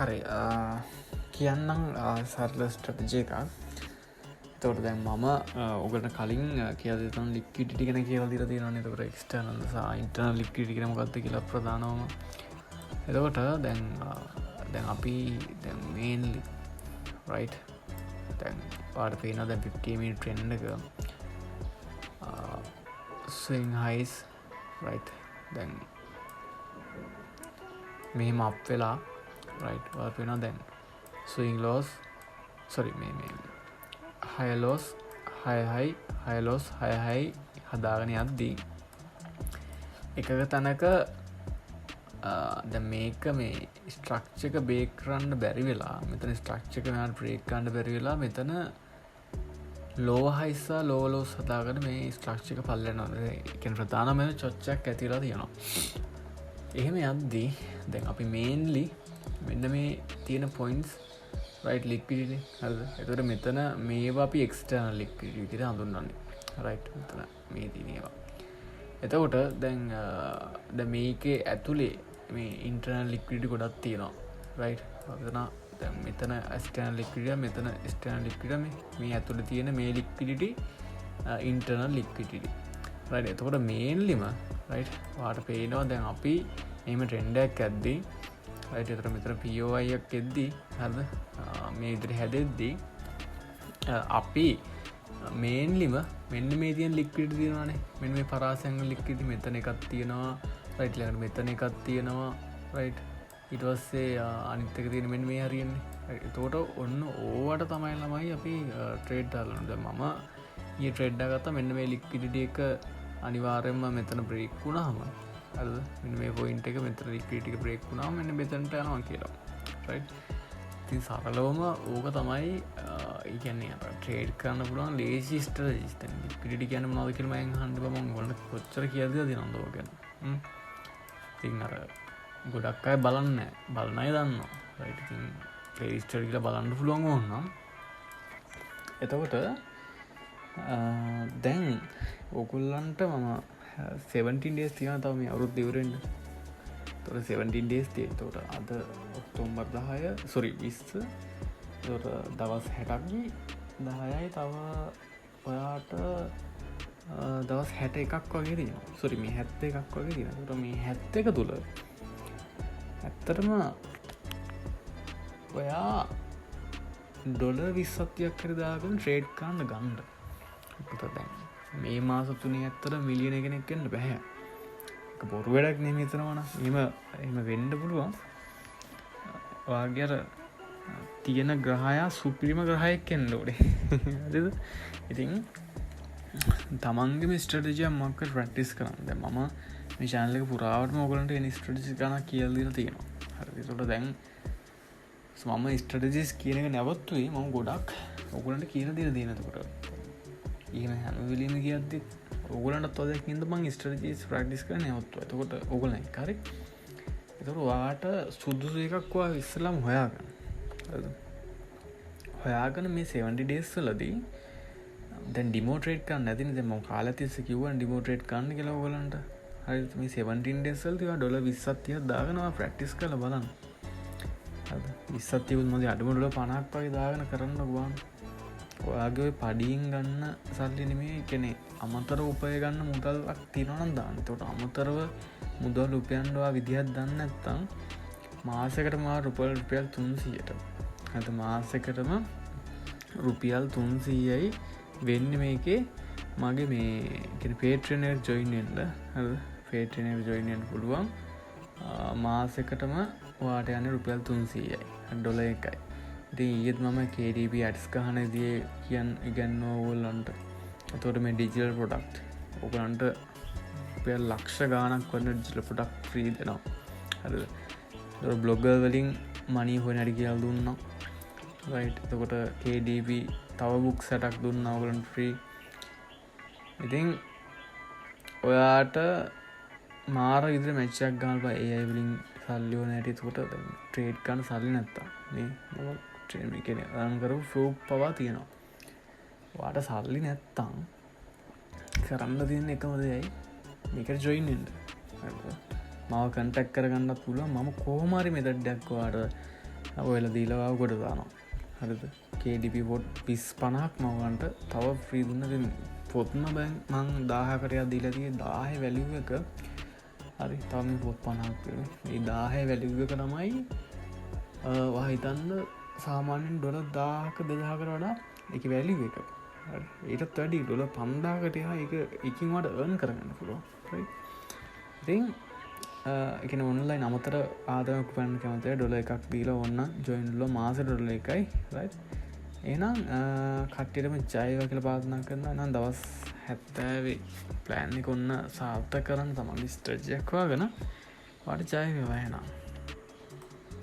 හරි කියන්නම් සරල ස්ට්‍රටජය එකක්. තොට දැන් මම ඔගට කලින් කියතන ලික්විටිටි කෙන කියල දිර තියන තකට එක්ස්ටර්නල් ඉන්ටර්නල් ලික්විටි කෙන ගත්ත කියලා ප්‍රධානවම එතකොට දැන් අපි මේන්ලි රයි් දැන් පාට පේන දැන් 50 ට්‍රෙන්ඩ එක ස්විං හයිස් රයි් දැන් මෙහෙම අප් වෙලා රයිට් පෙන දැන් ස්විං ලෝස් සොරි මේ හයලෝස් හයහයි හයලෝස් හයහයි හදාගෙන යද්දී එකක තැනක ද මේක මේ ස්ට්‍රක්්චක බේකරන්න බැරි වෙලා මෙතන ස්ට්‍රක්්චක මට ප්‍රේක්කන්ඩ බැරි වෙලා මෙතන ලෝ හයිසා ලෝලෝ සතාකට මේ ස්ට්‍රක්්චක පල්ලන එකෙන් ප්‍රධානම චොච්චක් ඇතිලා තියෙනවා. එහෙම යද්දී දැන් අපි මේන්ලි මෙන්න මේ තියෙන පොයින්ස් රයිට් ලික්විඩිටි හරිද? එතකොට මෙතන මේවා අපි එක්ස්ටර්නල් ලික්විඩිටි විදිහට හඳුන්වන්නේ. රයිට් මෙතන මේ තියෙනවා. එතකොට දැන් මේකේ ඇතුලේ මේ ඉන්ටර්නල් ලික්විඩිටි ගොඩක් තියෙනවා. රයිට්. මෙතන එක්ස්ටර්නල් ලික්විඩිටි මෙතන එක්ස්ටර්නල් ලික්විඩිටි මේ ඇතුලේ තියෙන මේ ලික්විඩිටි ඉන්ටර්නල් ලික්විඩිටි. රයිට්. එතකොට මේන්ලිම රයිට් වාට පේනවා දැන් අපි එහෙම ට්‍රෙන්ඩ් එකක් ඇද්දී රයිට් එතකොට මෙතන POI එකක් එද්දී හරිද මේ විදිහට හැදෙද්දී අපි මේන්ලිම මෙන්න මේ තියෙන ලික්විඩිටි තියෙනවානේ මෙන්න මේ පරාසයන් ලික්විඩිටි මෙතන එකක් තියෙනවා රයිට් ළඟට මෙතන එකක් තියෙනවා රයිට් ඊට පස්සේ අනිත් එක තියෙන මෙන්න මේ හරියන්නේ එතකොට ඔන්න ඕවට තමයි ළමයි අපි ට්‍රේඩ් දාලා දැන් මම ඊයේ ට්‍රේඩ් දාගත්තා මෙන්න මේ ලික්විඩිටි එක අනිවාර්යයෙන්ම මෙතන බ්‍රේක් වුණාම හරිද මෙන්න මේ පොයින්ට් එක මෙතන ලික්විඩිටි එක බ්‍රේක් වුණාම මෙන්න මෙතනට යනවා කියලා රයිට් ඉතින් සරලවම ඕක තමයි ඒ කියන්නේ අපිට ට්‍රේඩ් කරන්න පුළුවන් ලේසි ස්ට්‍රැටජිස් දැන් ලික්විඩිටි කියන්නේ මොනවද කියලා මම අහන්න බෑ මම ඔයාලට කොච්චර කියලාද දෙනවද ඕක ගැන ඉතින් අර ගොඩක් අය බලන්නේ බලන අය දන්නවා රයිට් ඉතින් ට්‍රේඩ් ස්ටඩි කියලා බලන්න පුළුවන් වුණා එතකොට දැන් ඔගොල්ලන්ට මම 17 days තියෙනවා තව මේ අවුරුද්ද ඉවරෙන්න. ඒතකොට 17 days තියෙනවා. ඒතකොට අද ඔක්තෝබර් 10 sorry 20. ඒතකොට දවස් 60ක් 10යි තව ඔයාට දවස් 61ක් වගේ තියෙනවා. sorry මේ 71ක් වගේ තියෙනවා. ඒතකොට මේ 71 තුල ඇත්තටම ඔයා ඩොලර් 20ක් හරි දාගෙන ට්‍රේඩ් කරන්න ගන්න. ඒකට දැන් මේ මාස තුනේ ඇත්තට මිලියන කෙනෙක් වෙන්න බෑ. ඒක බොරු වැඩක් නෙමෙයි හිතනවනම්. එහෙම වෙන්න පුළුවන්. ඔයාගේ අර තියෙන ග්‍රහයා සුපිරිම ග්‍රහයෙක් වෙන්න ඕනේ. හරිද? ඉතින් තමන්ගේම ස්ට්‍රැටජි එකක් මොකක්ද ප්‍රැක්ටිස් කරන්න. දැන් මම මේ channel එක පුරාවටම ඔයගලන්ට එන ස්ට්‍රැටජි ගණක් කියලා දීලා තියෙනවා. හරිද? ඒකට දැන් මම ස්ට්‍රැටජිස් කියන එක නැවතුයි මම ගොඩක් ඔයගලන්ට කියලා දීලා තියෙනවා. එතකොට එහෙම හැම වෙලෙම කියද්දි ඔයගලන්ටත් ඔයදකින්ද මම ස්ට්‍රැටජිස් ප්‍රැක්ටිස් කරන්න නැවතුවා. එතකොට ඔයගලන් එක හරි. එතකොට ඔයාට සුදුසු එකක් ඔයා ඉස්සෙල්ලාම හොයාගන්න. හරිද? හොයාගෙන මේ 70 days වලදී දැන් ඩිමෝ ට්‍රේඩ් කරන්න නැතිනේ. දැන් මම කාලයක් තිස්සේ කිව්වා ඩිමෝ ට්‍රේඩ් කරන්න කියලා ඔයගලන්ට. හරිද? මේ 17 days වලදී ඔයා ඩොලර් 20ක් 30ක් දාගෙන ඔයා ප්‍රැක්ටිස් කරලා බලන්න. හරිද? 20ක් 30ක් මොකද අඩුම ඩොලර් 50ක් වගේ දාගෙන කරන්න ගුවන්. ඔයාගේ ඔය පඩියෙන් ගන්න සල්ලි නෙමෙයි කියන්නේ අමතර උපය ගන්න මුදල්ක් තියෙනවා නම් දාන්න. ඒකට අමතරව මුදල් උපයන්න ඔයා විදිහක් දන්නේ නැත්නම් මාසෙකට මා රුපියල් 300ට. හරිද? මාසෙකටම රුපියල් 300යි වෙන්නේ මේකේ මගේ මේ කියන්නේ Patreon එකට join වෙන්න. හරිද? Patreon එකට join වෙන්න පුළුවන්. මාසෙකටම ඔයාට යන්නේ රුපියල් 300යි. ඩොලර් 1යි. ඉතින් ඊයේත් මම KDP ads ගහනදී ඉගන්වුවා ඕගොල්ලන්ට. එතකොට මේ ඩිජිටල් ප්‍රොඩක්ට් ඕගොල්ලන්ට රුපියල් ලක්ෂ ගාණක් වන්න ඩිජිටල් ප්‍රොඩක්ට් ෆ්‍රී දෙනවා. හරිද? ඒතකොට බ්ලොගර් වලින් මනි හොයන හැටි කියලා දුන්නා. රයිට්. එතකොට KDP තව බුක්ස් 60ක් දුන්නා ඕගොල්ලන්ට ෆ්‍රී. ඉතින් ඔයාට මාර විදිහට මැච් එකක් ගහන්න බෑ AI වලින් සල්ලි ඕන හැටි. එතකොට දැන් ට්‍රේඩ් කරන්න සල්ලි නැත්තම් මේ මම ට්‍රේඩ් මේ කියන්නේ රන් කරපු ප්‍රූෆ් පවා තියෙනවා. ඔයාට සල්ලි නැත්තම් කරන්න තියෙන එකම දෙයයි මේකට ජොයින් වෙන්න. හරිද? මාව කන්ටැක්ට් කරගන්නත් පුළුවන්. මම කොහොම හරි මෙතඩ් එකක් ඔයාට ඔයල දීලවා ගොඩ දානවා හරිද KDP පොට් 50ක් මවන්ට තව ෆ්‍රී දුන්න පොත්ම බැන් මං 1000කටයක් දීලතිය 1000 වැලිුව එක හරි තම පොත් 50ක් ඒ 1000 වැලිුව එක තමයි වහිතන්න සාමාන්‍යෙන් ඩොල 1000ක 2000කට වඩා එක වැලිුව එක ඒටත් වැඩි ඩොල 5000කට එක එකින් වට earn කරගන්න පුළුවන් ඉතින් එක ඔන්ලයි නමතර ආදමක් පැන් කැමතේ ඩොල එකක් දීල ඔන්න ජොයින්ල මාස ඩොල එකයි එනම් කට්ටටම ජයව කියල පාදනා කරන්න නම් දවස් 70 ප්ලෑන් එක ඔන්න සාර්ථ කරන්න තමන් ස්ට්‍රජයක්වා ගෙන වට ජයවයනම්